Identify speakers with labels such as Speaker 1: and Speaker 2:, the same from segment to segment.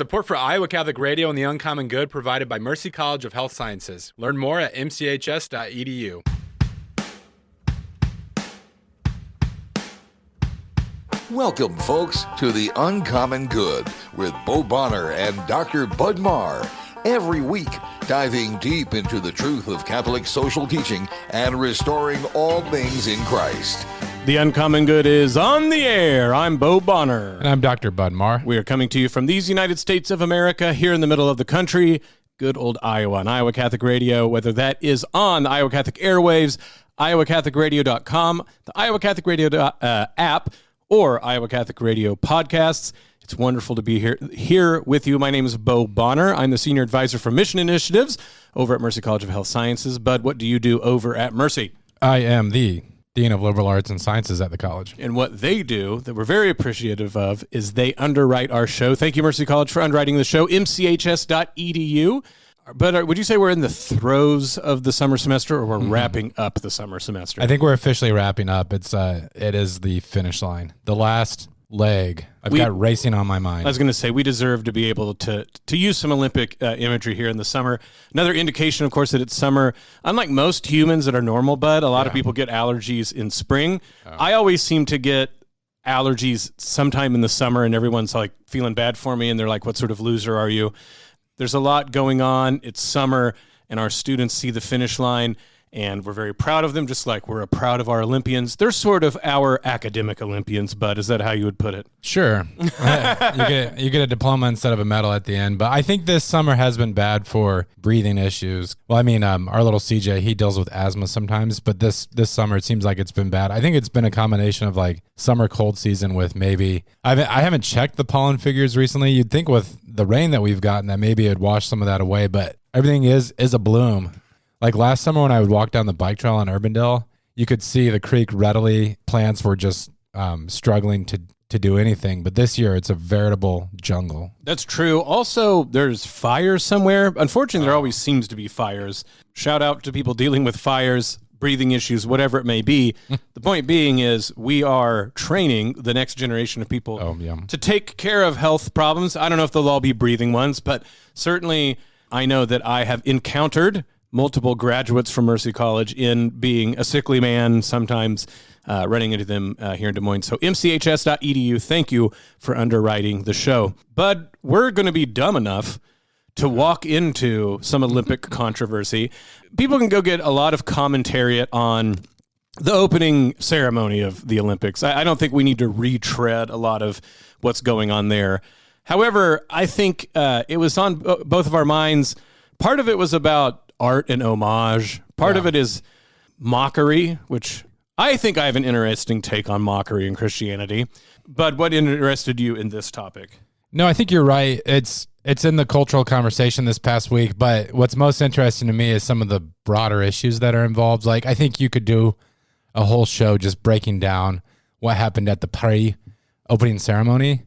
Speaker 1: Support for Iowa Catholic Radio and the Uncommon Good provided by Mercy College of Health Sciences. Learn more at mchs.edu.
Speaker 2: Welcome, folks, to the Uncommon Good with Bo Bonner and Dr. Bud Marr. Every week, diving deep into the truth of Catholic social teaching and restoring all things in Christ.
Speaker 3: The Uncommon Good is on the air. I'm Bo Bonner.
Speaker 4: And I'm Dr. Bud Marr.
Speaker 3: We are coming to you from these United States of America, here in the middle of the country, good old Iowa, on Iowa Catholic Radio, whether that is on the Iowa Catholic airwaves, iowacatholicradio.com, the Iowa Catholic Radio app, or Iowa Catholic Radio podcasts. It's wonderful to be here with you. My name is Bo Bonner. I'm the Senior Advisor for Mission Initiatives over at Mercy College of Health Sciences. Bud, what do you do over at Mercy?
Speaker 4: I am the Dean of Liberal Arts and Sciences at the college.
Speaker 3: And what they do that we're very appreciative of is they underwrite our show. Thank you, Mercy College, for underwriting the show, mchs.edu. But would you say we're in the throes of the summer semester, or we're wrapping up the summer semester?
Speaker 4: I think we're officially wrapping up. It is the finish line, the last leg. I've got racing on my mind.
Speaker 3: I was going to say, we deserve to be able to use some Olympic imagery here in the summer. Another indication, of course, that it's summer. Unlike most humans that are normal, Bud, a lot of people get allergies in spring. I always seem to get allergies sometime in the summer, and everyone's like feeling bad for me, and they're like, what sort of loser are you? There's a lot going on. It's summer, and our students see the finish line, and we're very proud of them, just like we're proud of our Olympians. They're sort of our academic Olympians, Bud. Is that how you would put it?
Speaker 4: Sure. You get a diploma instead of a medal at the end. But I think this summer has been bad for breathing issues. Well, I mean, our little CJ, he deals with asthma sometimes, but this summer it seems like it's been bad. I think it's been a combination of like summer cold season with maybe I haven't checked the pollen figures recently. You'd think with the rain that we've gotten that maybe it'd wash some of that away, but everything is a bloom. Like last summer when I would walk down the bike trail on Urbandale, you could see the creek readily. Plants were just struggling to do anything. But this year, it's a veritable jungle.
Speaker 3: That's true. Also, there's fires somewhere. Unfortunately, there always seems to be fires. Shout out to people dealing with fires, breathing issues, whatever it may be. The point being is we are training the next generation of people to take care of health problems. I don't know if they'll all be breathing ones, but certainly I know that I have encountered multiple graduates from Mercy College in being a sickly man, sometimes running into them here in Des Moines. So mchs.edu, thank you for underwriting the show. Bud, we're going to be dumb enough to walk into some Olympic controversy. People can go get a lot of commentary on the opening ceremony of the Olympics. I don't think we need to retread a lot of what's going on there. However, I think it was on both of our minds. Part of it was about art and homage. Part of it is mockery, which I think I have an interesting take on mockery in Christianity. But what interested you in this topic?
Speaker 4: No, I think you're right. It's in the cultural conversation this past week, but what's most interesting to me is some of the broader issues that are involved. Like, I think you could do a whole show just breaking down what happened at the pre-opening ceremony,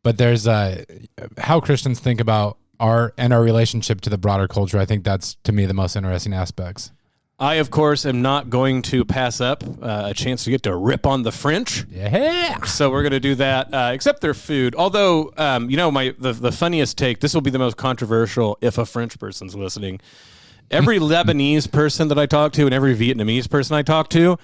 Speaker 4: but there's how Christians think about art and our relationship to the broader culture. I think that's, to me, the most interesting aspects.
Speaker 3: I, of course, am not going to pass up a chance to get to rip on the French.
Speaker 4: Yeah.
Speaker 3: So we're going to do that, except their food. Although, the funniest take, this will be the most controversial if a French person's listening. Every Lebanese person that I talk to and every Vietnamese person I talk to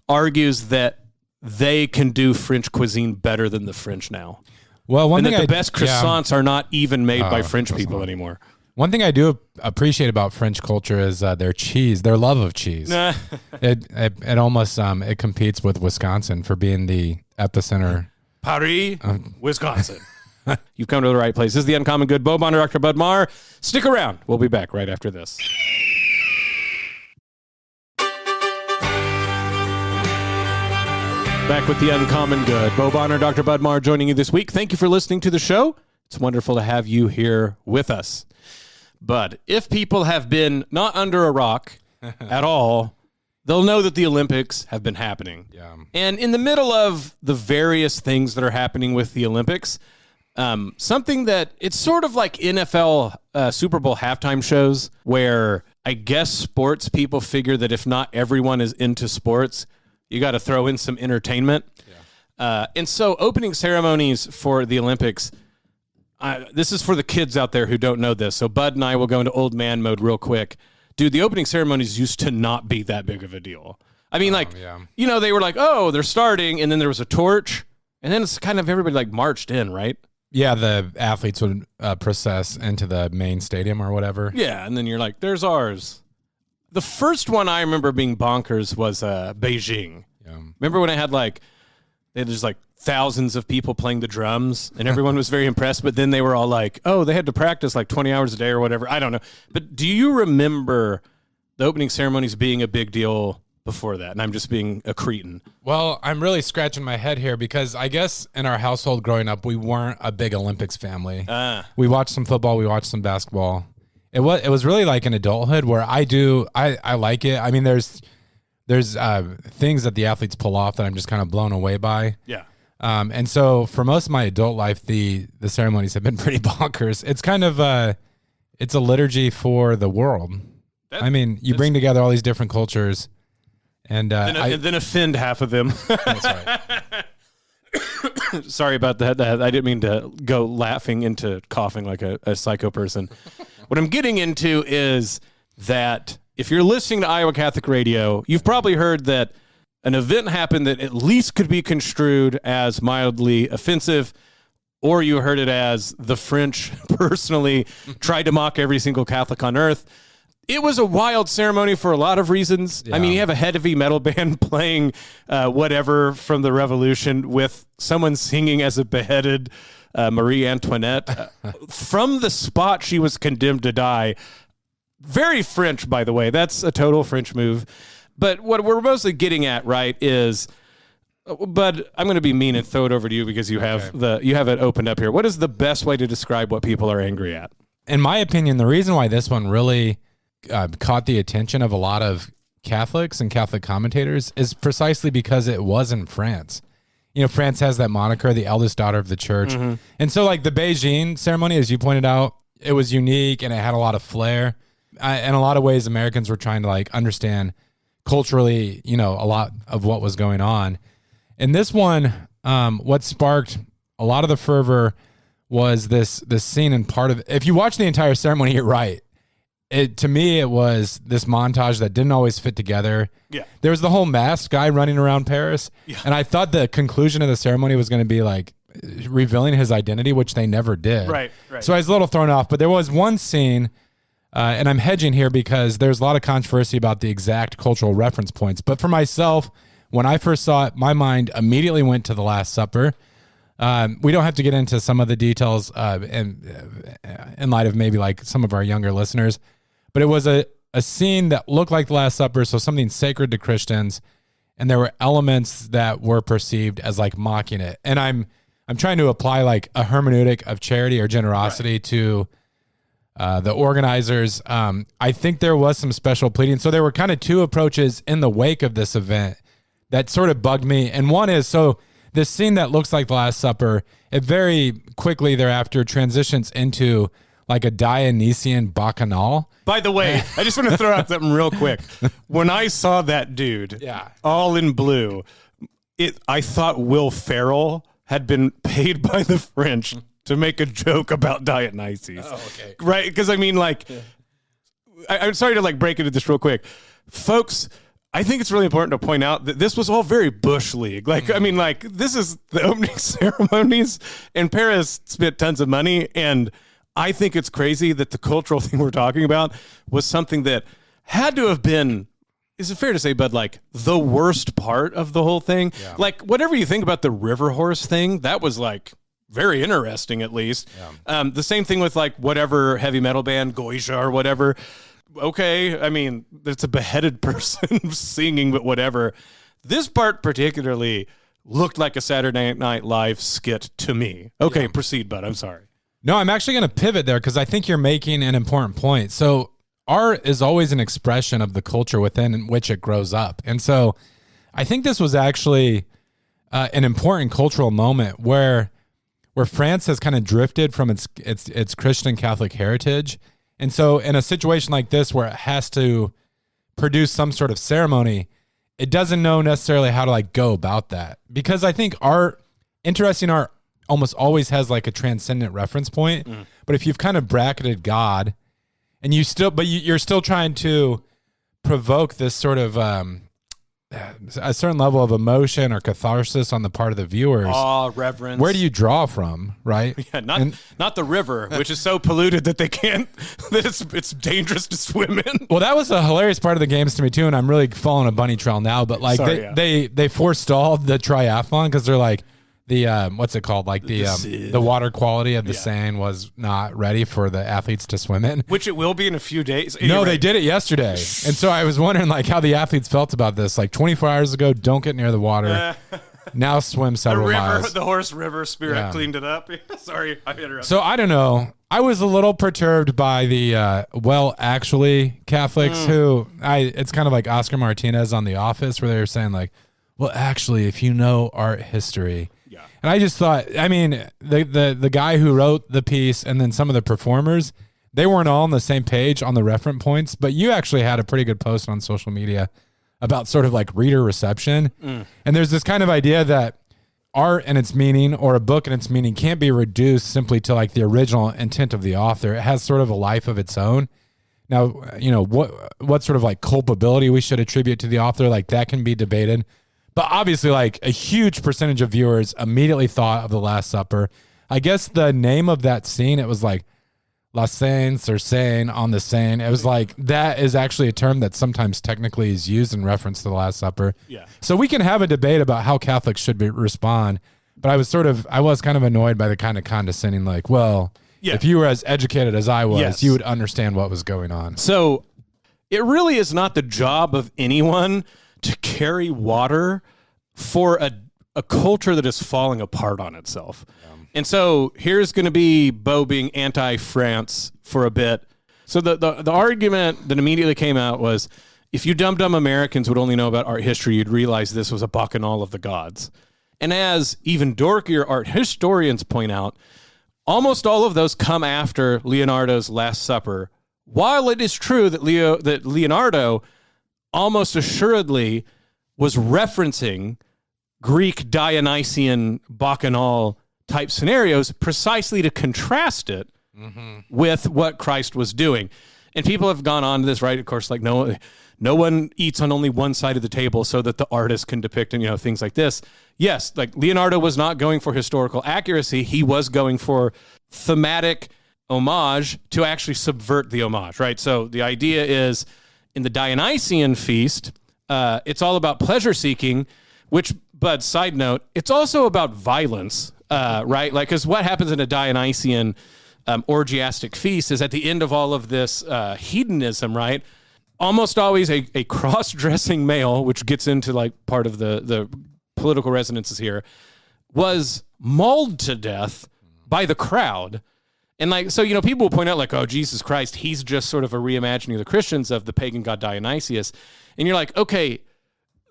Speaker 3: argues that they can do French cuisine better than the French now.
Speaker 4: Well,
Speaker 3: the best croissants are not even made by French people anymore.
Speaker 4: One thing I do appreciate about French culture is their cheese, their love of cheese. It almost it competes with Wisconsin for being the epicenter.
Speaker 3: Paris, Wisconsin. You've come to the right place. This is the Uncommon Good. Bo Bonner, Dr. Bud Marr. Stick around. We'll be back right after this. Back with the Uncommon Good. Bo Bonner, Dr. Bud Marr joining you this week. Thank you for listening to the show. It's wonderful to have you here with us. But if people have been not under a rock at all, they'll know that the Olympics have been happening.
Speaker 4: Yeah.
Speaker 3: And in the middle of the various things that are happening with the Olympics, something that it's sort of like NFL Super Bowl halftime shows where I guess sports people figure that if not everyone is into sports, you got to throw in some entertainment. Yeah. And so opening ceremonies for the Olympics, this is for the kids out there who don't know this. So Bud and I will go into old man mode real quick. Dude, the opening ceremonies used to not be that big of a deal. I mean, they were like, oh, they're starting, and then there was a torch, and then it's kind of everybody like marched in, right?
Speaker 4: Yeah, the athletes would process into the main stadium or whatever.
Speaker 3: Yeah, and then you're like, there's ours. The first one I remember being bonkers was Beijing. Yeah. Remember when I had just thousands of people playing the drums, and everyone was very impressed, but then they were all like, oh, they had to practice 20 hours a day or whatever. I don't know. But do you remember the opening ceremonies being a big deal before that? And I'm just being a cretin.
Speaker 4: Well, I'm really scratching my head here because I guess in our household growing up, we weren't a big Olympics family. We watched some football, we watched some basketball. It was really like an adulthood where I like it. I mean, there's things that the athletes pull off that I'm just kind of blown away by.
Speaker 3: Yeah.
Speaker 4: And so for most of my adult life, the ceremonies have been pretty bonkers. It's kind of it's a liturgy for the world. You bring together all these different cultures, and
Speaker 3: then offend half of them.
Speaker 4: That's right.
Speaker 3: Sorry about that. I didn't mean to go laughing into coughing like a psycho person. What I'm getting into is that if you're listening to Iowa Catholic Radio, you've probably heard that an event happened that at least could be construed as mildly offensive, or you heard it as the French personally tried to mock every single Catholic on earth. It was a wild ceremony for a lot of reasons. Yeah. I mean, you have a heavy metal band playing whatever from the Revolution with someone singing as a beheaded Marie Antoinette. From the spot she was condemned to die. Very French, by the way. That's a total French move. But what we're mostly getting at, right, is, Bud, I'm going to be mean and throw it over to you because you have it opened up here. What is the best way to describe what people are angry at?
Speaker 4: In my opinion, the reason why this one really caught the attention of a lot of Catholics and Catholic commentators is precisely because it was in France. You know, France has that moniker, the eldest daughter of the church. Mm-hmm. And so the Beijing ceremony, as you pointed out, it was unique and it had a lot of flair. In a lot of ways, Americans were trying to understand culturally, a lot of what was going on. And this one, what sparked a lot of the fervor was this scene, and part of it. If you watch the entire ceremony, you're right. To me, it was this montage that didn't always fit together. Yeah. There was the whole masked guy running around Paris. Yeah. And I thought the conclusion of the ceremony was going to be revealing his identity, which they never did.
Speaker 3: Right.
Speaker 4: So I was a little thrown off, but there was one scene, and I'm hedging here because there's a lot of controversy about the exact cultural reference points. But for myself, when I first saw it, my mind immediately went to the Last Supper. We don't have to get into some of the details in light of maybe some of our younger listeners, but it was a scene that looked like the Last Supper, so something sacred to Christians, and there were elements that were perceived as mocking it. And I'm trying to apply a hermeneutic of charity or generosity to the organizers. I think there was some special pleading. So there were kind of two approaches in the wake of this event that sort of bugged me. And one is, this scene that looks like the Last Supper, it very quickly thereafter transitions into a Dionysian bacchanal.
Speaker 3: By the way, I just want to throw out something real quick. When I saw that dude, all in blue, I thought Will Ferrell had been paid by the French to make a joke about Dionysus. Oh, okay. Right? Because I'm sorry to break into this real quick. Folks, I think it's really important to point out that this was all very Bush League. This is the opening ceremonies, and Paris spent tons of money, and I think it's crazy that the cultural thing we're talking about was something that had to have been, is it fair to say, Bud, the worst part of the whole thing? Yeah. Whatever you think about the river horse thing, that was very interesting, at least. Yeah. The same thing with whatever heavy metal band, Goisha or whatever. Okay, I mean, it's a beheaded person singing, but whatever. This part particularly looked like a Saturday Night Live skit to me. Okay, proceed, Bud. I'm sorry.
Speaker 4: No, I'm actually going to pivot there because I think you're making an important point. So art is always an expression of the culture within which it grows up. And so I think this was actually an important cultural moment where France has kind of drifted from its Christian Catholic heritage. And so in a situation like this where it has to produce some sort of ceremony, it doesn't know necessarily how to go about that. Because I think interesting art almost always has like a transcendent reference point. But if you've kind of bracketed God, and you're still trying to provoke this sort of a certain level of emotion or catharsis on the part of the viewers.
Speaker 3: Reverence.
Speaker 4: Where do you draw from, right?
Speaker 3: Yeah, not the river, which is so polluted that they can't. That it's dangerous to swim in.
Speaker 4: Well, that was a hilarious part of the games to me too, and I'm really following a bunny trail now. But like they forestalled the triathlon because they're like the what's it called? Like the water quality of the Seine was not ready for the athletes to swim in.
Speaker 3: Which it will be in a few days.
Speaker 4: No, they did it yesterday, and so I was wondering like how the athletes felt about this. Like 24 hours ago, don't get near the water. Now swim several miles.
Speaker 3: The horse river spirit cleaned it up. Sorry, I interrupted.
Speaker 4: So I don't know. I was a little perturbed by the actually Catholics who it's kind of like Oscar Martinez on The Office where they were saying like, well, actually, if you know art history. And I just thought, I mean, the guy who wrote the piece and then some of the performers, they weren't all on the same page on the reference points, but you actually had a pretty good post on social media about sort of like reader reception. And there's this kind of idea that art and its meaning or a book and its meaning can't be reduced simply to like the original intent of the author. It has sort of a life of its own. Now, you know, what sort of like culpability we should attribute to the author, like that can be debated. But obviously, like a huge percentage of viewers immediately thought of the Last Supper. I guess the name of that scene, it was like La Saints or Seine on the Seine. It was like that is actually a term that sometimes technically is used in reference to the Last Supper. Yeah. So we can have a debate about how Catholics should respond. But I was kind of annoyed by the kind of condescending, like, well, if you were as educated as I was, you would understand what was going on.
Speaker 3: So it really is not the job of anyone to carry water for a culture that is falling apart on itself. And so here's going to be Bo being anti-France for a bit. So the argument that immediately came out was, if you dumb Americans would only know about art history, you'd realize this was a bacchanal of the gods. And as even dorkier art historians point out, almost all of those come after Leonardo's Last Supper. While it is true that Leonardo almost assuredly was referencing Greek Dionysian bacchanal type scenarios precisely to contrast it with what Christ was doing. And people have gone on to this, right? Of course, like no one eats on only one side of the table so that the artist can depict, and things like this. Yes, like Leonardo was not going for historical accuracy. He was going for thematic homage to actually subvert the homage, right? So the idea is, in the Dionysian feast, it's all about pleasure seeking, but side note, it's also about violence, right? Like, because what happens in a Dionysian orgiastic feast is at the end of all of this hedonism, right? Almost always a cross-dressing male, which gets into like part of the political resonances here, was mauled to death by the crowd. And like, so, people will point out like, oh, Jesus Christ, he's just sort of a reimagining of the Christians of the pagan god Dionysius. And you're like, okay,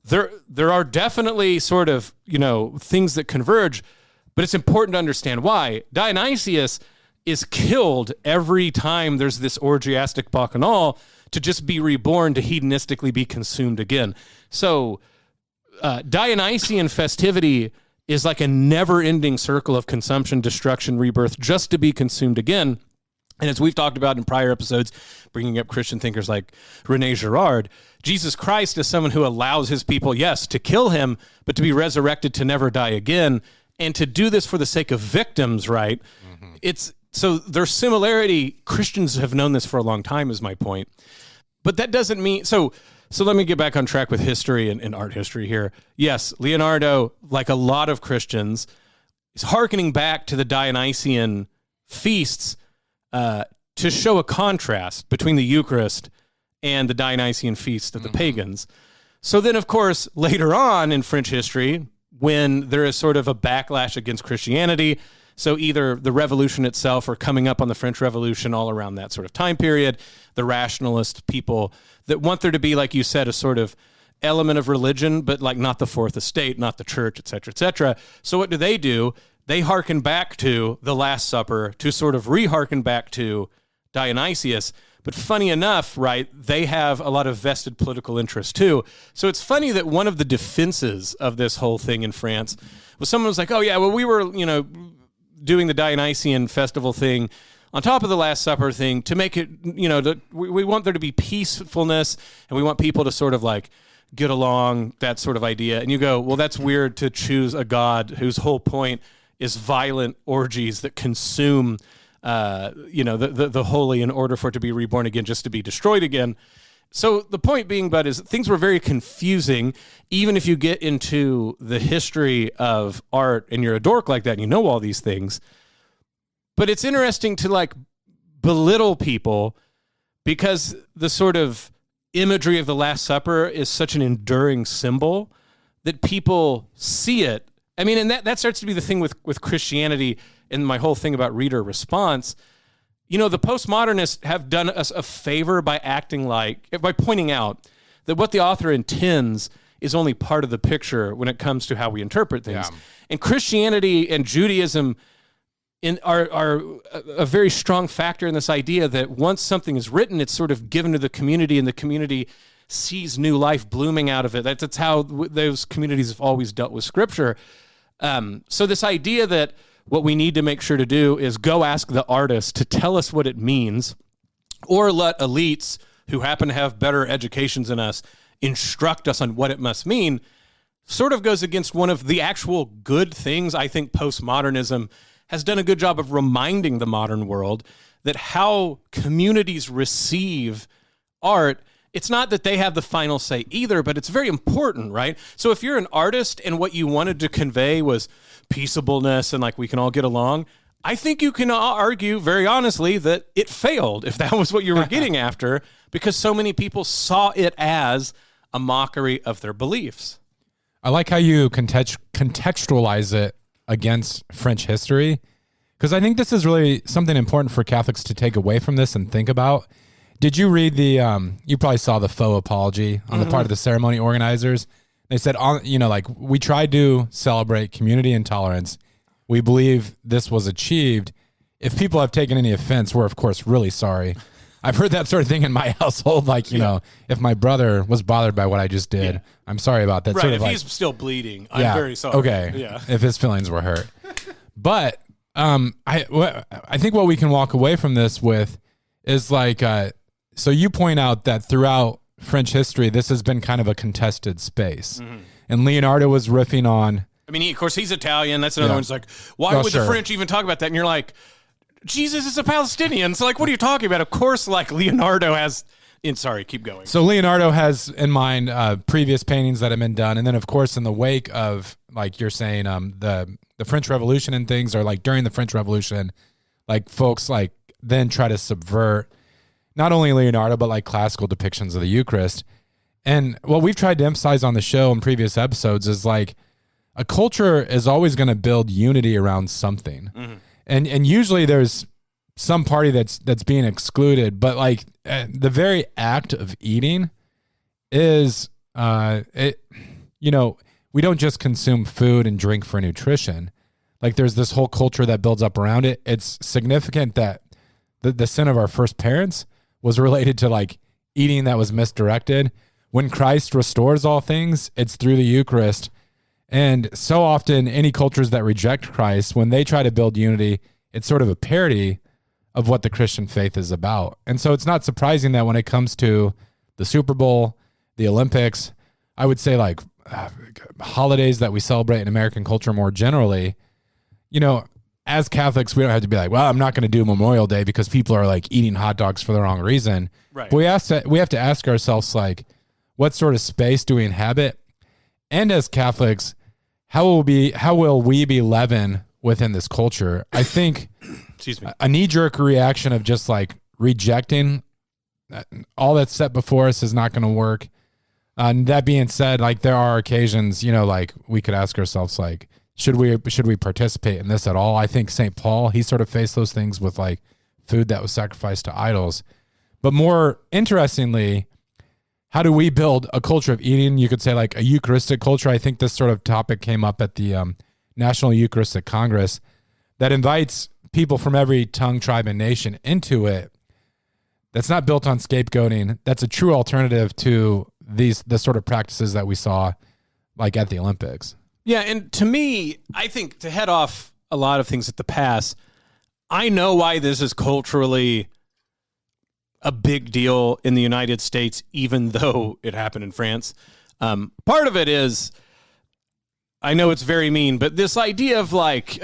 Speaker 3: there are definitely sort of, things that converge, but it's important to understand why. Dionysius is killed every time there's this orgiastic bacchanal to just be reborn, to hedonistically be consumed again. So Dionysian festivity is like a never-ending circle of consumption, destruction, rebirth, just to be consumed again. And as we've talked about in prior episodes, bringing up Christian thinkers like René Girard, Jesus Christ is someone who allows his people, yes, to kill him, but to be resurrected to never die again, and to do this for the sake of victims, right? So their similarity, Christians have known this for a long time, is my point. But that doesn't mean... So let me get back on track with history and art history here. Yes, Leonardo, like a lot of Christians, is hearkening back to the Dionysian feasts to show a contrast between the Eucharist and the Dionysian feast of the pagans. So then, of course, later on in French history, when there is sort of a backlash against Christianity, so either the revolution itself or coming up on the French Revolution all around that sort of time period, the rationalist people that want there to be, like you said, a sort of element of religion, but like not the fourth estate, not the church, et cetera, et cetera. So what do? They hearken back to the Last Supper to sort of re-hearken back to Dionysius. But funny enough, right, they have a lot of vested political interest too. So it's funny that one of the defenses of this whole thing in France was someone was like, oh yeah, well we were, doing the Dionysian festival thing on top of the Last Supper thing to make it, we want there to be peacefulness, and we want people to sort of like get along, that sort of idea. And you go, well, that's weird to choose a God whose whole point is violent orgies that consume, the holy in order for it to be reborn again, just to be destroyed again. So the point being, Bud, is things were very confusing, even if you get into the history of art and you're a dork like that and you know all these things. But it's interesting to like belittle people because the sort of imagery of the Last Supper is such an enduring symbol that people see it. I mean, and that starts to be the thing with Christianity and my whole thing about reader response. The postmodernists have done us a favor by pointing out that what the author intends is only part of the picture when it comes to how we interpret things. Yeah. And Christianity and Judaism are a very strong factor in this idea that once something is written, it's sort of given to the community, and the community sees new life blooming out of it. That's how those communities have always dealt with Scripture. So this idea that what we need to make sure to do is go ask the artist to tell us what it means, or let elites who happen to have better educations than us instruct us on what it must mean, sort of goes against one of the actual good things I think postmodernism has done a good job of reminding the modern world, that how communities receive art, it's not that they have the final say either, but it's very important, right? So if you're an artist and what you wanted to convey was peaceableness and like we can all get along, I think you can argue very honestly that it failed if that was what you were getting after, because so many people saw it as a mockery of their beliefs.
Speaker 4: I like how you contextualize it against French history, because I think this is really something important for Catholics to take away from this and think about. Did you read you probably saw the faux apology on the part of the ceremony organizers? They said, we tried to celebrate community and tolerance. We believe this was achieved. If people have taken any offense, we're of course really sorry. I've heard that sort of thing in my household. If my brother was bothered by what I just did, I'm sorry about that.
Speaker 3: Right,
Speaker 4: sort
Speaker 3: if
Speaker 4: of
Speaker 3: he's still bleeding, I'm very sorry.
Speaker 4: Okay,
Speaker 3: yeah.
Speaker 4: If his feelings were hurt. But I think what we can walk away from this with is so you point out that throughout French history, this has been kind of a contested space. Mm-hmm. And Leonardo was riffing on...
Speaker 3: I mean, of course, he's Italian. That's another one's like, why would the French even talk about that? And you're like, Jesus is a Palestinian. So, what are you talking about? Of course, Leonardo has... sorry, keep going.
Speaker 4: So Leonardo has in mind previous paintings that have been done. And then, of course, in the wake of, you're saying, the French Revolution and things, or during the French Revolution, folks then try to subvert not only Leonardo, but classical depictions of the Eucharist. And what we've tried to emphasize on the show in previous episodes is a culture is always going to build unity around something. Mm-hmm. And usually there's some party that's being excluded, but the very act of eating is, we don't just consume food and drink for nutrition. There's this whole culture that builds up around it. It's significant that the sin of our first parents was related to eating that was misdirected. When Christ restores all things, it's through the Eucharist. And so often any cultures that reject Christ, when they try to build unity, it's sort of a parody of what the Christian faith is about. And so it's not surprising that when it comes to the Super Bowl, the Olympics, I would say holidays that we celebrate in American culture more generally, as Catholics, we don't have to be well, I'm not going to do Memorial Day because people are eating hot dogs for the wrong reason.
Speaker 3: Right.
Speaker 4: But we have to ask ourselves, what sort of space do we inhabit? And as Catholics, how will we be leaven within this culture? I think
Speaker 3: excuse me,
Speaker 4: a knee-jerk reaction of just rejecting all that's set before us is not going to work. And that being said, there are occasions, we could ask ourselves, should we participate in this at all? I think St. Paul, he sort of faced those things with food that was sacrificed to idols. But more interestingly, how do we build a culture of eating? You could say a Eucharistic culture. I think this sort of topic came up at the National Eucharistic Congress that invites people from every tongue, tribe, and nation into it. That's not built on scapegoating. That's a true alternative to the sort of practices that we saw at the Olympics.
Speaker 3: Yeah, and to me, I think to head off a lot of things at the pass. I know why this is culturally a big deal in the United States, even though it happened in France. Part of it is, I know it's very mean, but this idea of like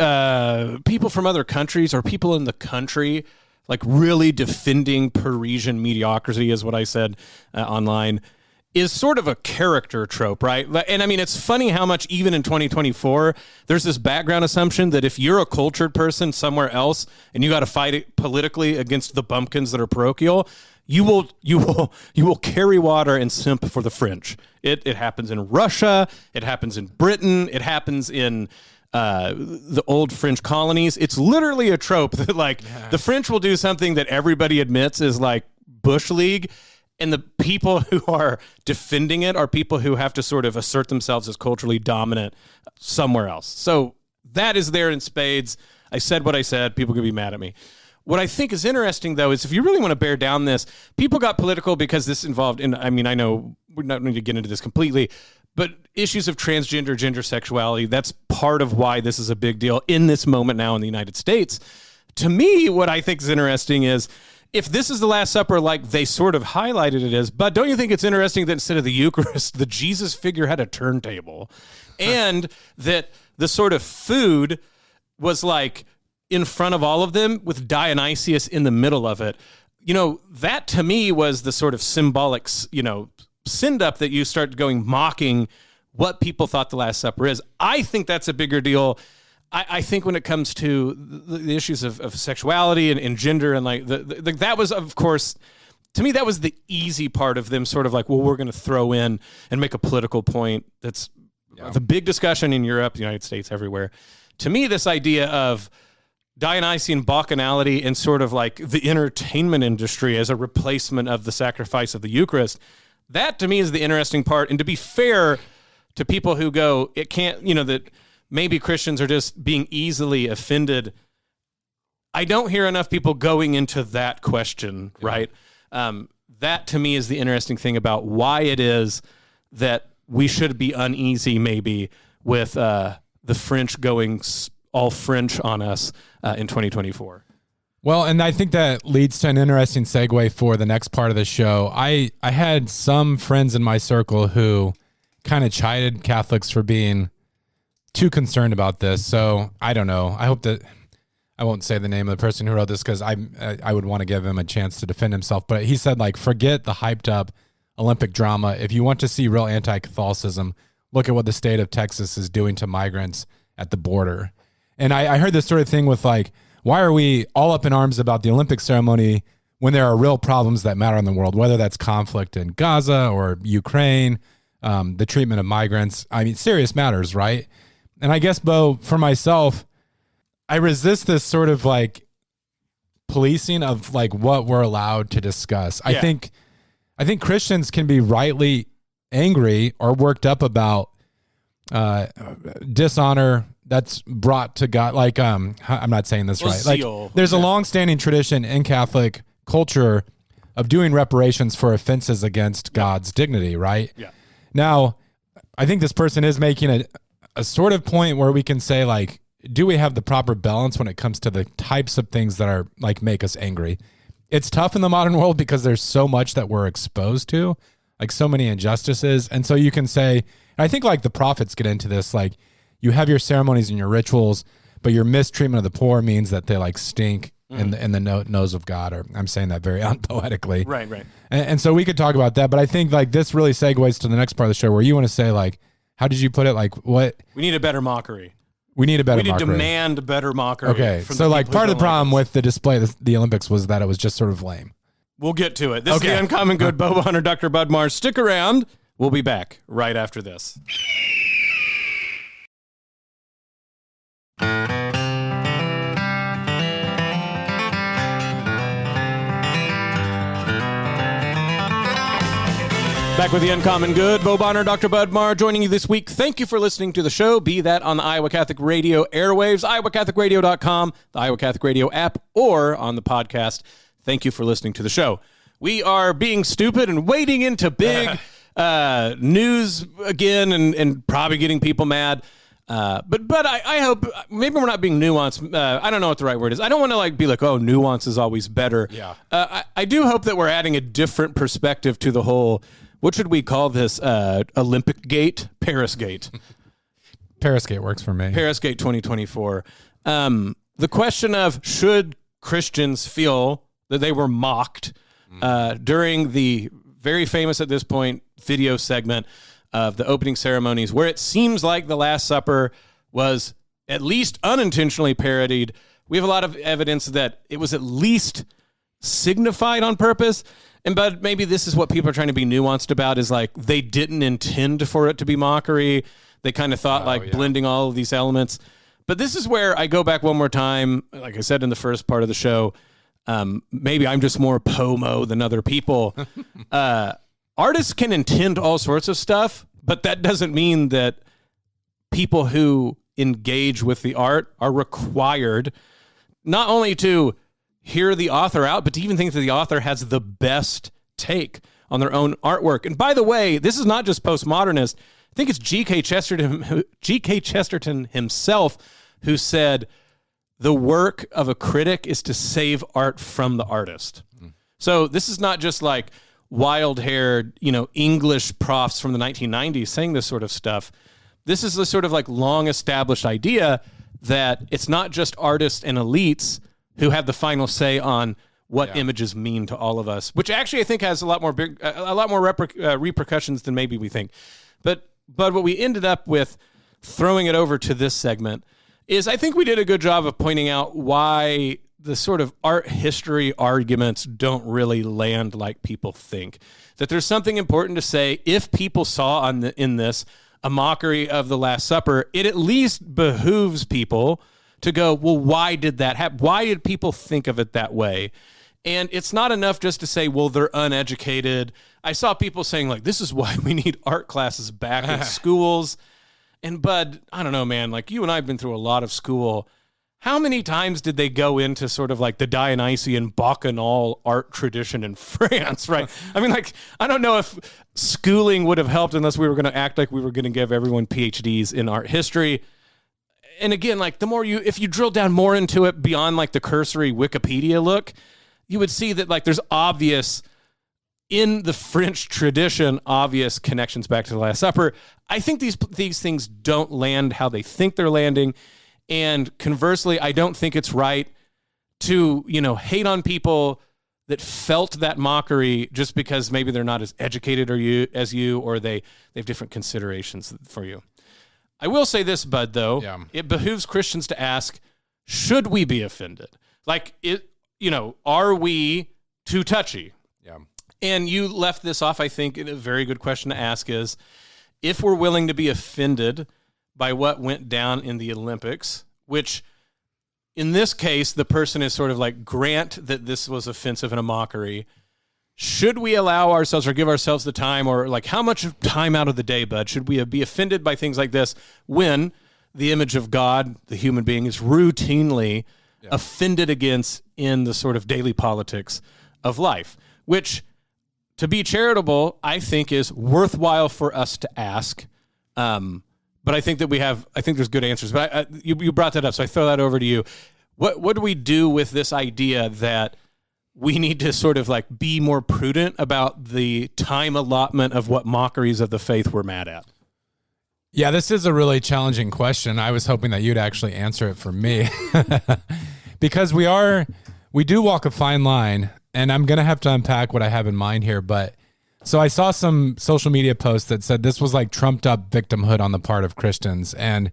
Speaker 3: people from other countries or people in the country like really defending Parisian mediocrity is what I said online, is sort of a character trope, right? And I mean, it's funny how much even in 2024, there's this background assumption that if you're a cultured person somewhere else and you got to fight it politically against the bumpkins that are parochial, you will carry water and simp for the French. It happens in Russia. It happens in Britain. It happens in the old French colonies. It's literally a trope that like the French will do something that everybody admits is like Bush League, and the people who are defending it are people who have to sort of assert themselves as culturally dominant somewhere else. So that is there in spades. I said what I said. People could be mad at me. What I think is interesting, though, is if you really want to bear down this, people got political because this involved, and I mean, I know we're not going to get into this completely, but issues of transgender, gender sexuality, that's part of why this is a big deal in this moment now in the United States. To me, what I think is interesting is, if this is the Last Supper, like they sort of highlighted it as, but don't you think it's interesting that instead of the Eucharist, the Jesus figure had a turntable, and that the sort of food was like in front of all of them with Dionysius in the middle of it? You know, that to me was the sort of symbolic, you know, send up that you start going mocking what people thought the Last Supper is. I think that's a bigger deal. I think when it comes to the issues of sexuality and gender and like that was, of course, to me, that was the easy part of them sort of like, well, we're going to throw in and make a political point. That's the big discussion in Europe, the United States, everywhere. To me, this idea of Dionysian bacchanality and sort of like the entertainment industry as a replacement of the sacrifice of the Eucharist, that to me is the interesting part. And to be fair to people who go, it can't, you know, that maybe Christians are just being easily offended, I don't hear enough people going into that question, right? That to me is the interesting thing about why it is that we should be uneasy maybe with the French going all French on us in 2024.
Speaker 4: Well, and I think that leads to an interesting segue for the next part of the show. I had some friends in my circle who kind of chided Catholics for being too concerned about this. So I don't know. I hope that I won't say the name of the person who wrote this because I would want to give him a chance to defend himself. But he said, like, forget the hyped up Olympic drama. If you want to see real anti-Catholicism, look at what the state of Texas is doing to migrants at the border. And I heard this sort of thing with like, why are we all up in arms about the Olympic ceremony when there are real problems that matter in the world, whether that's conflict in Gaza or Ukraine, the treatment of migrants? I mean, serious matters, right? And I guess, Bo, for myself, I resist this sort of like policing of like what we're allowed to discuss. Yeah. I think Christians can be rightly angry or worked up about dishonor that's brought to God. Like, I'm not saying this right. Like, there's a long-standing tradition in Catholic culture of doing reparations for offenses against God's dignity, right? Yeah. Now, I think this person is making a sort of point where we can say, like, do we have the proper balance when it comes to the types of things that are like make us angry? It's tough in the modern world because there's so much that we're exposed to, like so many injustices. And so you can say, I think like the prophets get into this, like you have your ceremonies and your rituals, but your mistreatment of the poor means that they like stink in the nose of God, or I'm saying that very unpoetically. Right. And so we could talk about that, but I think like this really segues to the next part of the show where you want to say like, how did you put it? Like what?
Speaker 3: We need a better mockery.
Speaker 4: We need
Speaker 3: to demand better mockery.
Speaker 4: Okay, so like part of the problem with the display of the Olympics was that it was just sort of lame.
Speaker 3: We'll get to it. This is the Uncommon Good. Bo Bonner, Dr. Bud Marr. Stick around. We'll be back right after this. Back with the Uncommon Good. Bo Bonner, Dr. Bud Marr joining you this week. Thank you for listening to the show, be that on the Iowa Catholic Radio airwaves, iowacatholicradio.com, the Iowa Catholic Radio app, or on the podcast. Thank you for listening to the show. We are being stupid and wading into big news again and probably getting people mad. But I hope maybe we're not being nuanced. I don't know what the right word is. I don't want to be like, oh, nuance is always better.
Speaker 1: Yeah.
Speaker 3: I do hope that we're adding a different perspective to the whole. What should we call this? Olympic Gate, Paris Gate.
Speaker 4: Paris Gate works for me.
Speaker 3: Paris Gate 2024. The question of should Christians feel that they were mocked during the very famous at this point video segment of the opening ceremonies, where it seems like the Last Supper was at least unintentionally parodied. We have a lot of evidence that it was at least signified on purpose. But maybe this is what people are trying to be nuanced about, is like they didn't intend for it to be mockery. They kind of thought blending all of these elements. But this is where I go back one more time. Like I said in the first part of the show, maybe I'm just more POMO than other people. Artists can intend all sorts of stuff, but that doesn't mean that people who engage with the art are required not only to hear the author out, but to even think that the author has the best take on their own artwork. And by the way, this is not just postmodernist. I think it's G.K. Chesterton himself who said, the work of a critic is to save art from the artist. So this is not just like wild-haired, English profs from the 1990s saying this sort of stuff. This is the sort of like long-established idea that it's not just artists and elites who have the final say on what images mean to all of us, which actually I think has a lot more repercussions than maybe we think. But what we ended up with, throwing it over to this segment, is I think we did a good job of pointing out why the sort of art history arguments don't really land like people think. That there's something important to say. If people saw in this a mockery of the Last Supper, it at least behooves people to go, well, why did that happen? Why did people think of it that way? And it's not enough just to say, well, they're uneducated. I saw people saying, like, this is why we need art classes back in schools. And Bud, I don't know, man, like you and I have been through a lot of school. How many times did they go into sort of like the Dionysian Bacchanal art tradition in France, right? I mean, like, I don't know if schooling would have helped unless we were going to act like we were going to give everyone PhDs in art history. And again, like if you drill down more into it beyond like the cursory Wikipedia look, you would see that like there's obvious, in the French tradition, obvious connections back to the Last Supper. I think these things don't land how they think they're landing. And conversely, I don't think it's right to, hate on people that felt that mockery just because maybe they're not as educated as you, or they have different considerations for you. I will say this, Bud, though. Yeah. It behooves Christians to ask, should we be offended? Like, are we too touchy?
Speaker 1: Yeah.
Speaker 3: And you left this off, I think, a very good question to ask is, if we're willing to be offended by what went down in the Olympics, which in this case, the person is sort of like, grant that this was offensive and a mockery. Should we allow ourselves or give ourselves the time, or like how much time out of the day, Bud, should we be offended by things like this when the image of God, the human being, is routinely offended against in the sort of daily politics of life, which, to be charitable, I think is worthwhile for us to ask. But I think that I think there's good answers. But you brought that up, so I throw that over to you. What do we do with this idea that we need to sort of like be more prudent about the time allotment of what mockeries of the faith we're mad at?
Speaker 4: Yeah, this is a really challenging question. I was hoping that you'd actually answer it for me. Because we do walk a fine line, and I'm going to have to unpack what I have in mind here. But so I saw some social media posts that said this was like trumped up victimhood on the part of Christians. And,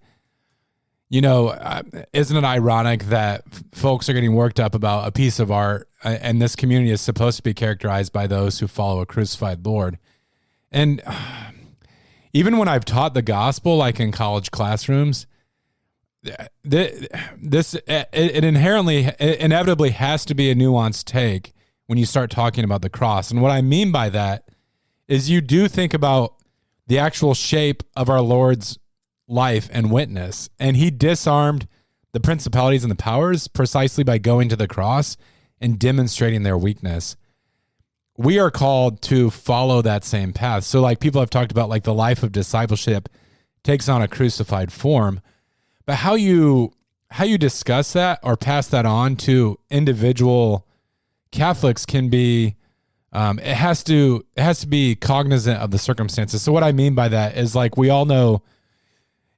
Speaker 4: isn't it ironic that folks are getting worked up about a piece of art, and this community is supposed to be characterized by those who follow a crucified Lord? And even when I've taught the gospel, like in college classrooms, this inevitably has to be a nuanced take when you start talking about the cross. And what I mean by that is you do think about the actual shape of our Lord's life and witness. And he disarmed the principalities and the powers precisely by going to the cross and demonstrating their weakness. We are called to follow that same path. So like people have talked about like the life of discipleship takes on a crucified form. But how you discuss that or pass that on to individual Catholics can be, it has to be cognizant of the circumstances. So what I mean by that is, like, we all know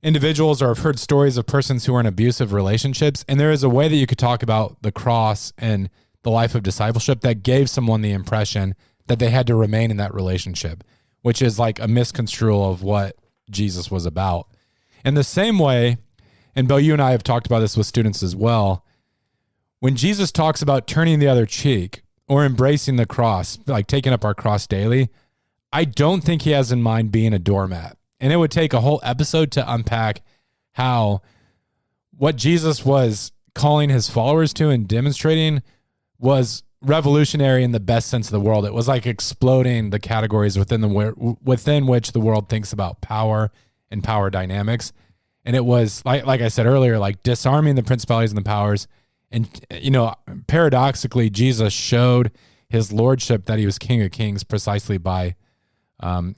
Speaker 4: individuals or have heard stories of persons who are in abusive relationships, and there is a way that you could talk about the cross and the life of discipleship that gave someone the impression that they had to remain in that relationship, which is like a misconstrual of what Jesus was about. In the same way, and Bill, you and I have talked about this with students as well, when Jesus talks about turning the other cheek or embracing the cross, like taking up our cross daily, I don't think he has in mind being a doormat. And it would take a whole episode to unpack how what Jesus was calling his followers to and demonstrating was revolutionary in the best sense of the word. It was like exploding the categories within which the world thinks about power and power dynamics. And it was, like I said earlier, like disarming the principalities and the powers. And, you know, paradoxically, Jesus showed his lordship, that he was King of Kings, precisely by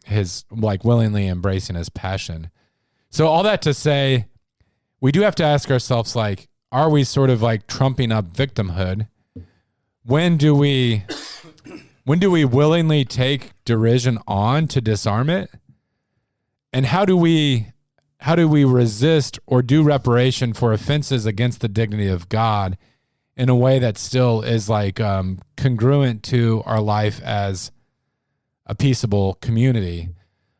Speaker 4: his, like, willingly embracing his passion. So all that to say, we do have to ask ourselves, like, are we sort of like trumping up victimhood? When do we willingly take derision on to disarm it? And how do we resist or do reparation for offenses against the dignity of God in a way that still is like congruent to our life as a peaceable community?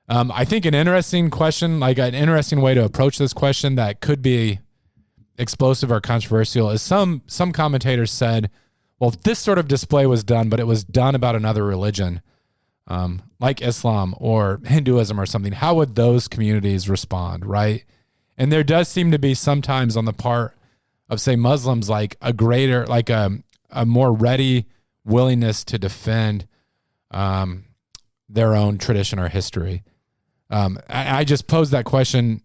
Speaker 4: I think an interesting question, like an interesting way to approach this question that could be explosive or controversial, is some commentators said, well, this sort of display was done, but it was done about another religion, like Islam or Hinduism or something. How would those communities respond, right? And there does seem to be sometimes on the part of, say, Muslims, like a greater, like a more ready willingness to defend their own tradition or history. I just posed that question,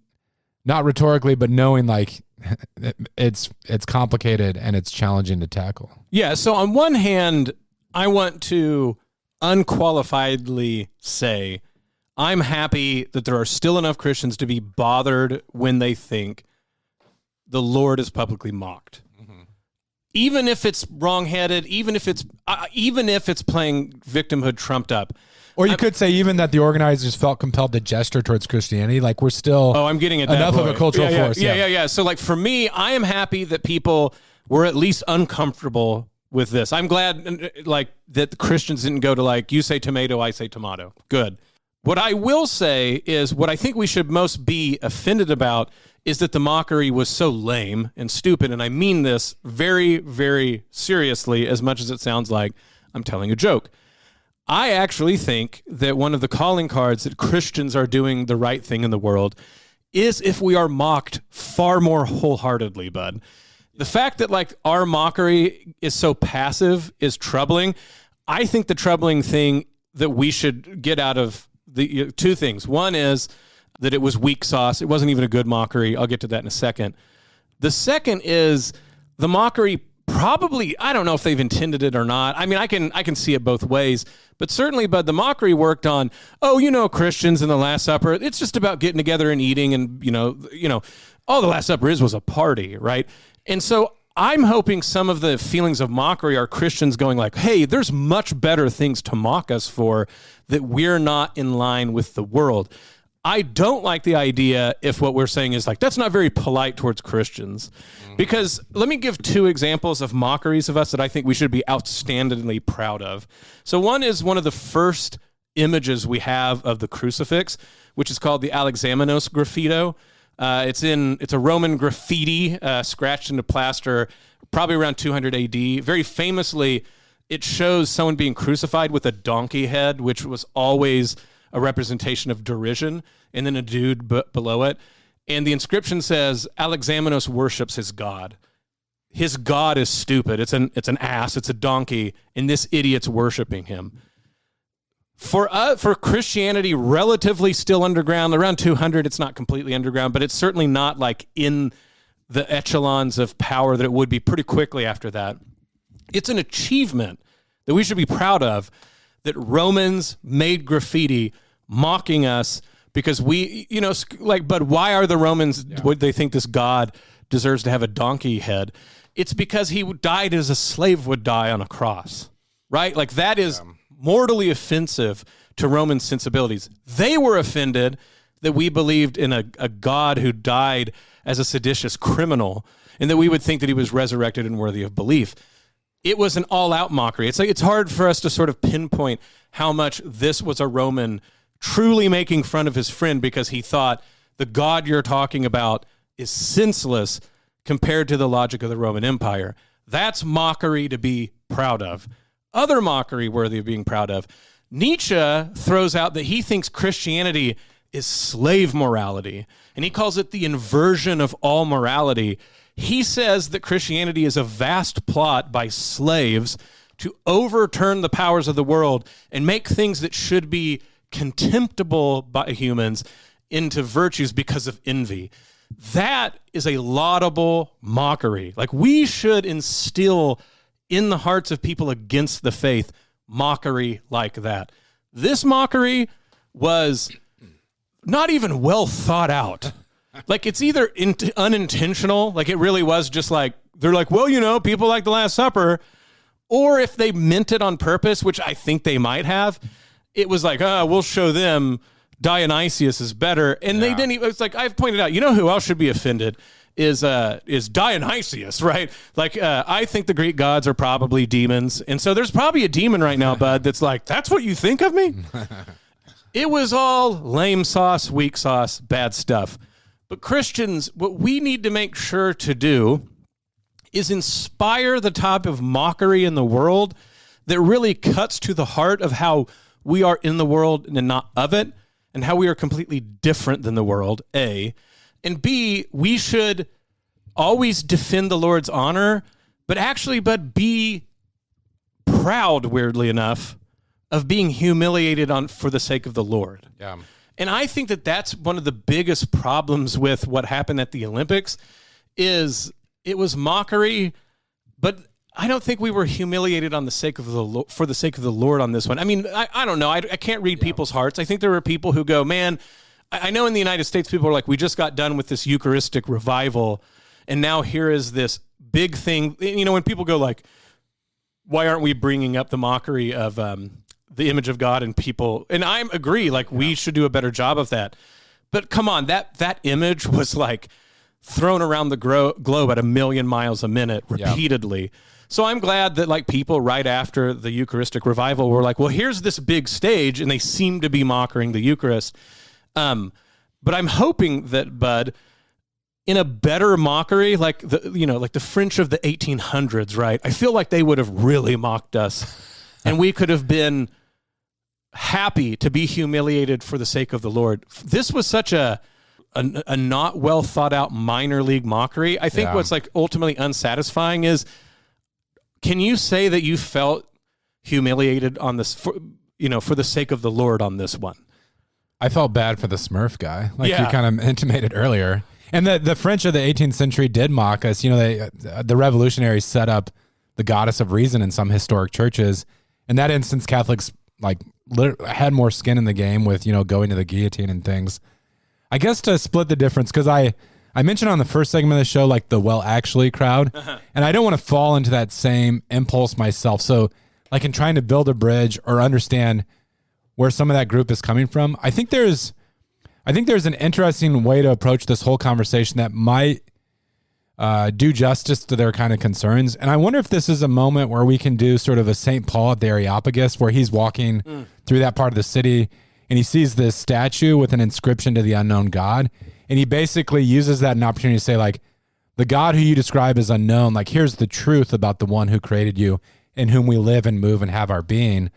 Speaker 4: not rhetorically, but knowing like it's complicated and it's challenging to tackle.
Speaker 3: Yeah. So on one hand, I want to unqualifiedly say I'm happy that there are still enough Christians to be bothered when they think the Lord is publicly mocked. Mm-hmm. Even if it's wrongheaded, even if it's playing victimhood trumped up.
Speaker 4: Or you could say even that the organizers felt compelled to gesture towards Christianity. Like we're still
Speaker 3: I'm getting at
Speaker 4: enough
Speaker 3: that
Speaker 4: of a cultural force.
Speaker 3: Yeah. So like for me, I am happy that people were at least uncomfortable with this. I'm glad like that the Christians didn't go to like, you say tomato, I say tomato. Good. What I will say is what I think we should most be offended about is that the mockery was so lame and stupid. And I mean this very, very seriously, as much as it sounds like I'm telling a joke. I actually think that one of the calling cards that Christians are doing the right thing in the world is if we are mocked far more wholeheartedly, bud. The fact that like our mockery is so passive is troubling. I think the troubling thing that we should get out of the two things. One is that it was weak sauce. It wasn't even a good mockery. I'll get to that in a second. The second is the mockery probably, I don't know if they've intended it or not. I mean, I can see it both ways, but certainly, Bud, the mockery worked on, Christians in the Last Supper, it's just about getting together and eating and, all the Last Supper was a party, right? And so I'm hoping some of the feelings of mockery are Christians going like, hey, there's much better things to mock us for that we're not in line with the world. I don't like the idea if what we're saying is like, that's not very polite towards Christians. Because let me give two examples of mockeries of us that I think we should be outstandingly proud of. So one is one of the first images we have of the crucifix, which is called the Alexamenos graffito. It's a Roman graffiti scratched into plaster, probably around 200 AD. Very famously, it shows someone being crucified with a donkey head, which was always a representation of derision, and then a dude below it. And the inscription says, Alexamenos worships his God. His God is stupid. It's an ass. It's a donkey, and this idiot's worshiping him. For Christianity, relatively still underground, around 200, it's not completely underground, but it's certainly not like in the echelons of power that it would be pretty quickly after that. It's an achievement that we should be proud of, that Romans made graffiti mocking us, because but why are the Romans, would they think this God deserves to have a donkey head? It's because he died as a slave would die on a cross, right? Like that is mortally offensive to Roman sensibilities. They were offended that we believed in a God who died as a seditious criminal and that we would think that he was resurrected and worthy of belief. It was an all-out mockery. It's like it's hard for us to sort of pinpoint how much this was a Roman truly making fun of his friend because he thought the God you're talking about is senseless compared to the logic of the Roman Empire. That's mockery to be proud of. Other mockery worthy of being proud of. Nietzsche throws out that he thinks Christianity is slave morality, and he calls it the inversion of all morality. He says that Christianity is a vast plot by slaves to overturn the powers of the world and make things that should be contemptible by humans into virtues because of envy. That is a laudable mockery. Like, we should instill in the hearts of people against the faith mockery like that. This mockery was not even well thought out. Like, it's either unintentional, like it really was just like, they're like, well, people like the Last Supper, or if they meant it on purpose, which I think they might have, it was like, we'll show them Dionysius is better. And they didn't even, it's like, I've pointed out, who else should be offended is Dionysius, right? Like, I think the Greek gods are probably demons. And so there's probably a demon right now, bud, that's like, that's what you think of me? It was all lame sauce, weak sauce, bad stuff. But Christians, what we need to make sure to do is inspire the type of mockery in the world that really cuts to the heart of how we are in the world and not of it, and how we are completely different than the world, A. And B, we should always defend the Lord's honor, but be proud, weirdly enough, of being humiliated for the sake of the Lord.
Speaker 4: Yeah.
Speaker 3: And I think that that's one of the biggest problems with what happened at the Olympics is it was mockery, but I don't think we were humiliated on the sake of for the sake of the Lord on this one. I mean, I don't know. I can't read people's hearts. I think there are people who go, man, I know in the United States, people are like, we just got done with this Eucharistic revival, and now here is this big thing. When people go like, why aren't we bringing up the mockery of the image of God and people? And I agree, like, we should do a better job of that. But come on, that image was like thrown around the globe at 1 million miles a minute repeatedly. Yeah. So I'm glad that like people right after the Eucharistic revival were like, well, here's this big stage, and they seem to be mocking the Eucharist. But I'm hoping that, Bud, in a better mockery, like the French of the 1800s, right? I feel like they would have really mocked us, and we could have been happy to be humiliated for the sake of the Lord. This was such a not well thought out minor league mockery. I think what's like ultimately unsatisfying is, can you say that you felt humiliated on this for the sake of the Lord on this one?
Speaker 4: I felt bad for the Smurf guy, like you kind of intimated earlier. And the French of the 18th century did mock us. The revolutionaries set up the goddess of reason in some historic churches. In that instance, Catholics had more skin in the game with, going to the guillotine and things. I guess to split the difference, because I mentioned on the first segment of the show, like the well, actually crowd, and I don't want to fall into that same impulse myself. So like in trying to build a bridge or understand where some of that group is coming from, I think there's an interesting way to approach this whole conversation that might do justice to their kind of concerns. And I wonder if this is a moment where we can do sort of a St. Paul at the Areopagus, where he's walking through that part of the city and he sees this statue with an inscription to the unknown God. And he basically uses that an opportunity to say, like, the God who you describe as unknown, like, here's the truth about the one who created you, in whom we live and move and have our being.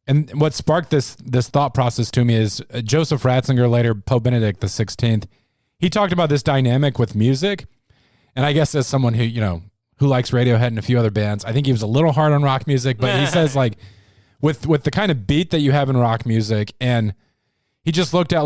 Speaker 4: And what sparked this thought process to me is Joseph Ratzinger, later Pope Benedict XVI, he talked about this dynamic with music. And I guess as someone who likes Radiohead and a few other bands, I think he was a little hard on rock music, but he says, like, with the kind of beat that you have in rock music, and he just looked at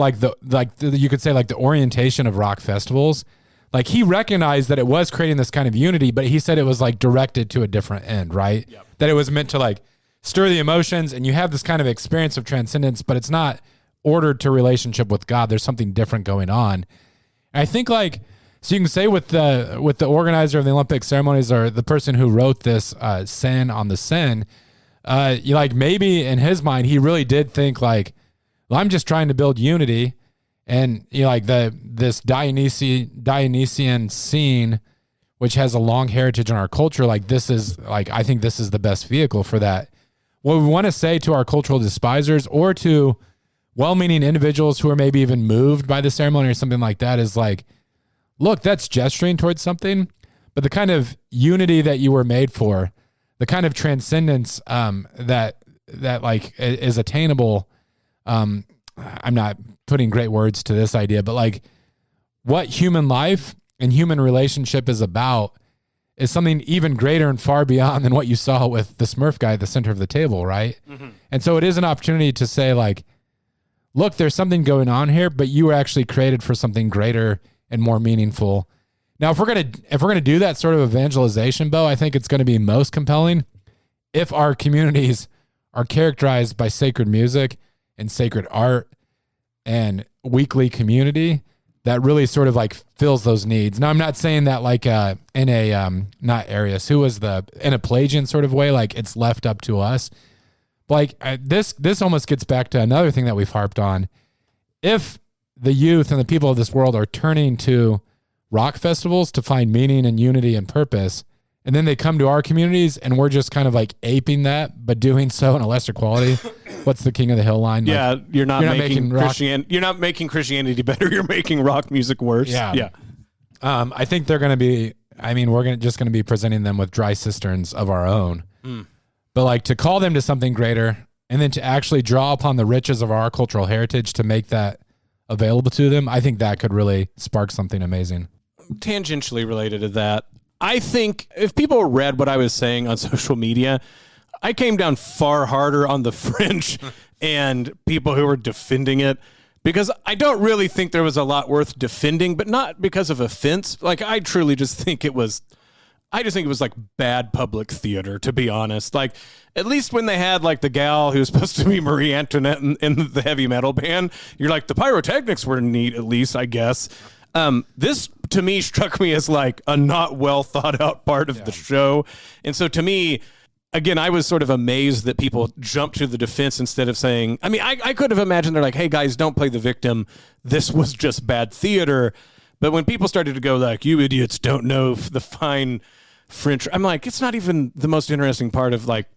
Speaker 4: you could say like the orientation of rock festivals. Like, he recognized that it was creating this kind of unity, but he said it was like directed to a different end, right? Yep. That it was meant to like stir the emotions, and you have this kind of experience of transcendence, but it's not ordered to relationship with God. There's something different going on. And I think like, so you can say with the organizer of the Olympic ceremonies or the person who wrote this sin on the sin, you like maybe in his mind, he really did think like, well, I'm just trying to build unity. And you know, like this Dionysian scene, which has a long heritage in our culture, like this is like, I think this is the best vehicle for that. What we want to say to our cultural despisers or to well-meaning individuals who are maybe even moved by the ceremony or something like that is like, look, that's gesturing towards something, but the kind of unity that you were made for, the kind of transcendence that like is attainable. I'm not putting great words to this idea, but like what human life and human relationship is about is something even greater and far beyond than what you saw with the Smurf guy at the center of the table, right? Mm-hmm. And so it is an opportunity to say like, look, there's something going on here, but you were actually created for something greater and more meaningful. Now, if we're gonna do that sort of evangelization, Bo, I think it's going to be most compelling if our communities are characterized by sacred music and sacred art and weekly community that really sort of like fills those needs. Now, I'm not saying that like in a not Arius, who was in a Pelagian sort of way, like it's left up to us. But like this almost gets back to another thing that we've harped on. If the youth and the people of this world are turning to rock festivals to find meaning and unity and purpose, and then they come to our communities and we're just kind of like aping that, but doing so in a lesser quality. What's the King of the Hill line?
Speaker 3: Yeah,
Speaker 4: like,
Speaker 3: you're not making Christianity better. You're making rock music worse.
Speaker 4: Yeah. I think they're going to be. I mean, we're just going to be presenting them with dry cisterns of our own. But like to call them to something greater, and then to actually draw upon the riches of our cultural heritage to make that available to them, I think that could really spark something amazing.
Speaker 3: Tangentially related to that, I think if people read what I was saying on social media, I came down far harder on the French and people who were defending it, because I don't really think there was a lot worth defending, but not because of offense. Like, I truly just think it was like bad public theater, to be honest. Like, at least when they had like the gal who was supposed to be Marie Antoinette in the heavy metal band, you're like, the pyrotechnics were neat, at least, I guess. This to me struck me as like a not well thought out part of the show. And so to me, again, I was sort of amazed that people jumped to the defense instead of saying, I mean, I could have imagined they're like, hey guys, don't play the victim. This was just bad theater. But when people started to go like, you idiots don't know the fine French, I'm like, it's not even the most interesting part of like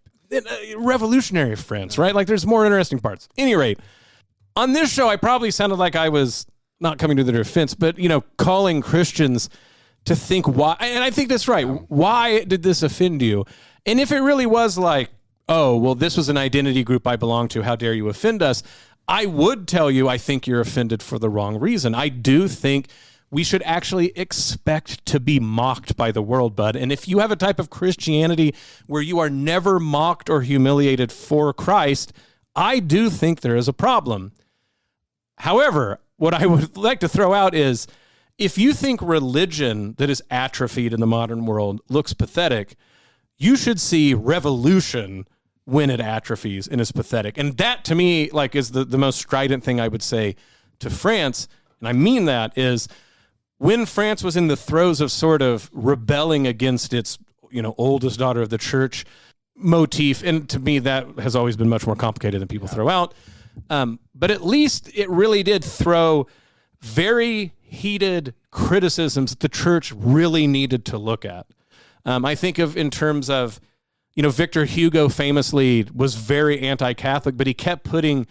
Speaker 3: revolutionary France, right? Like there's more interesting parts. At any rate, on this show, I probably sounded like I was not coming to their defense, but, you know, calling Christians to think why, and I think that's right. Why did this offend you? And if it really was like, oh, well, this was an identity group I belong to, how dare you offend us? I would tell you, I think you're offended for the wrong reason. I do think we should actually expect to be mocked by the world, bud. And if you have a type of Christianity where you are never mocked or humiliated for Christ, I do think there is a problem. However, what I would like to throw out is, if you think religion that is atrophied in the modern world looks pathetic, you should see revolution when it atrophies and is pathetic. And that, to me, like, is the most strident thing I would say to France. And I mean that is, when France was in the throes of sort of rebelling against its, you know, oldest daughter of the church motif, and to me that has always been much more complicated than people throw out. But at least it really did throw very heated criticisms that the church really needed to look at. I think of in terms of, you know, Victor Hugo famously was very anti-Catholic, but he kept putting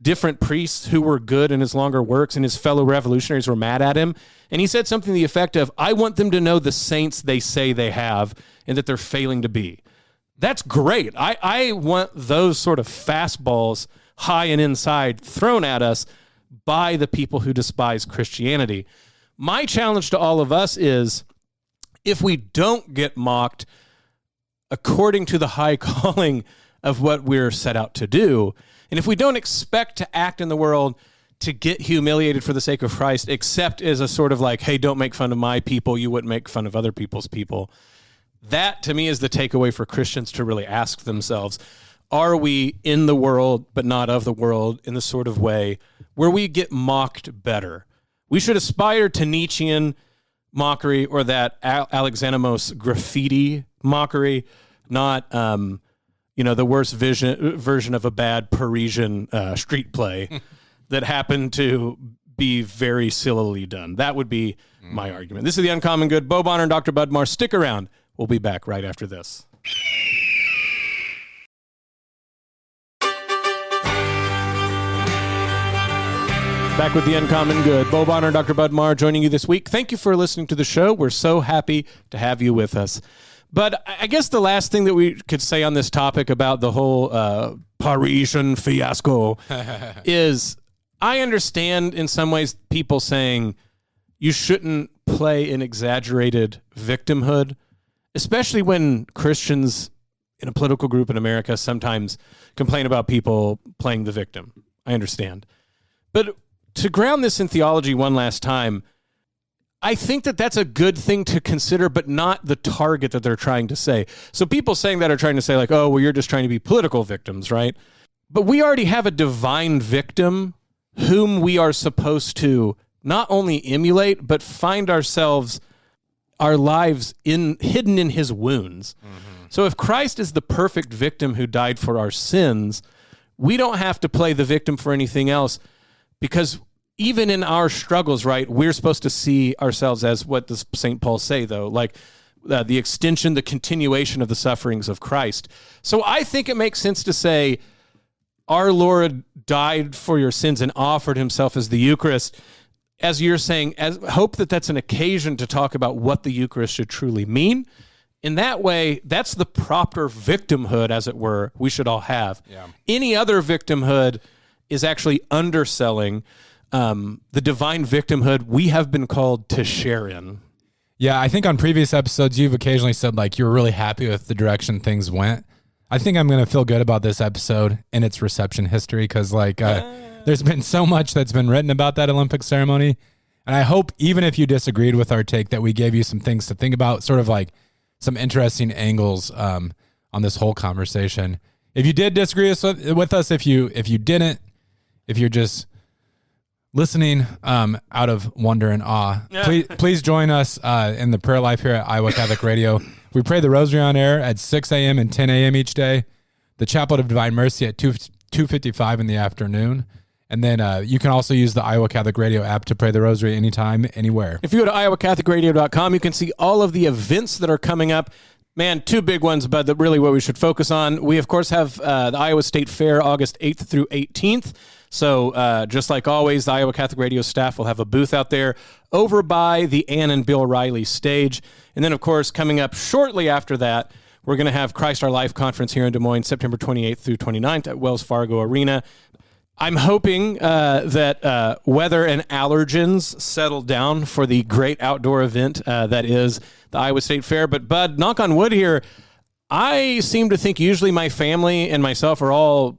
Speaker 3: different priests who were good in his longer works, and his fellow revolutionaries were mad at him. And he said something to the effect of, I want them to know the saints they say they have and that they're failing to be. That's great. I want those sort of fastballs high and inside thrown at us by the people who despise Christianity. My challenge to all of us is, if we don't get mocked according to the high calling of what we're set out to do, and if we don't expect to act in the world to get humiliated for the sake of Christ, except as a sort of like, hey, don't make fun of my people, you wouldn't make fun of other people's people. That, to me, is the takeaway for Christians to really ask themselves. are we in the world but not of the world in the sort of way where we get mocked better? We should aspire to Nietzschean mockery or that Alexanimos graffiti mockery, not the worst version of a bad Parisian street play that happened to be very sillily done. That would be my argument. This is The Uncommon Good. Bo Bonner and Dr. Bud Marr. Stick around. We'll be back right after this. Back with The Uncommon Good. Bo Bonner and Dr. Bud Marr joining you this week. Thank you for listening to the show. We're so happy to have you with us. But I guess the last thing that we could say on this topic about the whole Parisian fiasco is I understand in some ways people saying you shouldn't play an exaggerated victimhood, especially when Christians in a political group in America sometimes complain about people playing the victim. I understand. But to ground this in theology one last time, I think that that's a good thing to consider, but not the target that they're trying to say. So people saying that are trying to say like, oh, well, you're just trying to be political victims, right? But we already have a divine victim whom we are supposed to not only emulate, but find ourselves, our lives hidden in his wounds. Mm-hmm. So if Christ is the perfect victim who died for our sins, we don't have to play the victim for anything else, because even in our struggles, right, we're supposed to see ourselves as, what does St. Paul say, though? Like the extension, the continuation of the sufferings of Christ. So I think it makes sense to say, our Lord died for your sins and offered himself as the Eucharist. As you're saying, hope that that's an occasion to talk about what the Eucharist should truly mean. In that way, that's the proper victimhood, as it were, we should all have. Yeah. Any other victimhood is actually underselling the divine victimhood we have been called to share in.
Speaker 4: Yeah, I think on previous episodes, you've occasionally said like you were really happy with the direction things went. I think I'm going to feel good about this episode and its reception history, because there's been so much that's been written about that Olympic ceremony. And I hope, even if you disagreed with our take, that we gave you some things to think about, sort of like some interesting angles on this whole conversation. If you did disagree with us, if you didn't, if you're just listening out of wonder and awe, please join us in the prayer life here at Iowa Catholic Radio. We pray the Rosary on air at 6 a.m. and 10 a.m. each day, the Chaplet of Divine Mercy at 2:55 in the afternoon. And then you can also use the Iowa Catholic Radio app to pray the Rosary anytime, anywhere.
Speaker 3: If you go to iowacatholicradio.com, you can see all of the events that are coming up. Man, two big ones, but really what we should focus on. We, of course, have the Iowa State Fair August 8th through 18th. So just like always, the Iowa Catholic Radio staff will have a booth out there over by the Ann and Bill Riley stage. And then, of course, coming up shortly after that, we're going to have Christ Our Life Conference here in Des Moines, September 28th through 29th at Wells Fargo Arena. I'm hoping that weather and allergens settle down for the great outdoor event that is the Iowa State Fair. But, Bud, knock on wood here, I seem to think usually my family and myself are all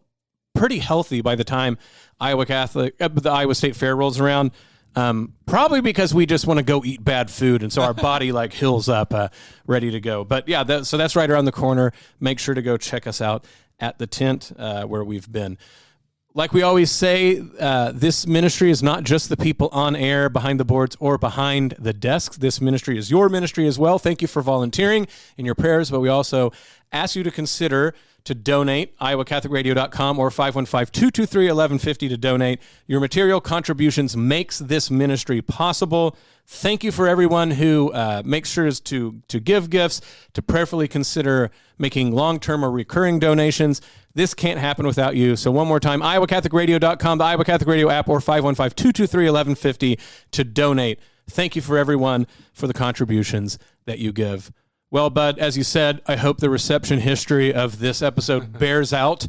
Speaker 3: pretty healthy by the time the Iowa State Fair rolls around. Probably because we just want to go eat bad food, and so our body like hills up, ready to go. But yeah, so that's right around the corner. Make sure to go check us out at the tent where we've been. Like we always say, this ministry is not just the people on air, behind the boards, or behind the desks. This ministry is your ministry as well. Thank you for volunteering in your prayers, but we also ask you to consider to donate, iowacatholicradio.com or 515-223-1150 to donate. Your material contributions makes this ministry possible. Thank you for everyone who makes sure to give gifts, to prayerfully consider making long-term or recurring donations. This can't happen without you. So one more time, iowacatholicradio.com, the Iowa Catholic Radio app, or 515-223-1150 to donate. Thank you for everyone for the contributions that you give. Well, Bud, as you said, I hope the reception history of this episode bears out.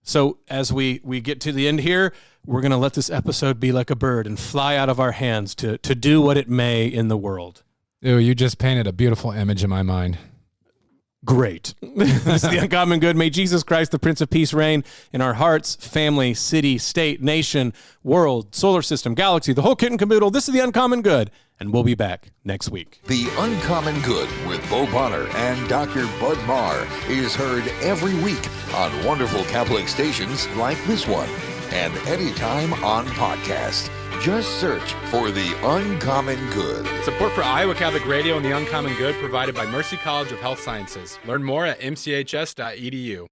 Speaker 3: So as we get to the end here, we're going to let this episode be like a bird and fly out of our hands to do what it may in the world.
Speaker 4: Ew, you just painted a beautiful image in my mind.
Speaker 3: Great. This is the Uncommon Good. May Jesus Christ, the Prince of Peace, reign in our hearts, family, city, state, nation, world, solar system, galaxy, the whole kit and caboodle. This is the Uncommon Good, and we'll be back next week.
Speaker 2: The Uncommon Good with Bo Bonner and Dr. Bud Marr is heard every week on wonderful Catholic stations like this one, and anytime on podcast. Just search for The Uncommon Good.
Speaker 1: Support for Iowa Catholic Radio and The Uncommon Good provided by Mercy College of Health Sciences. Learn more at mchs.edu.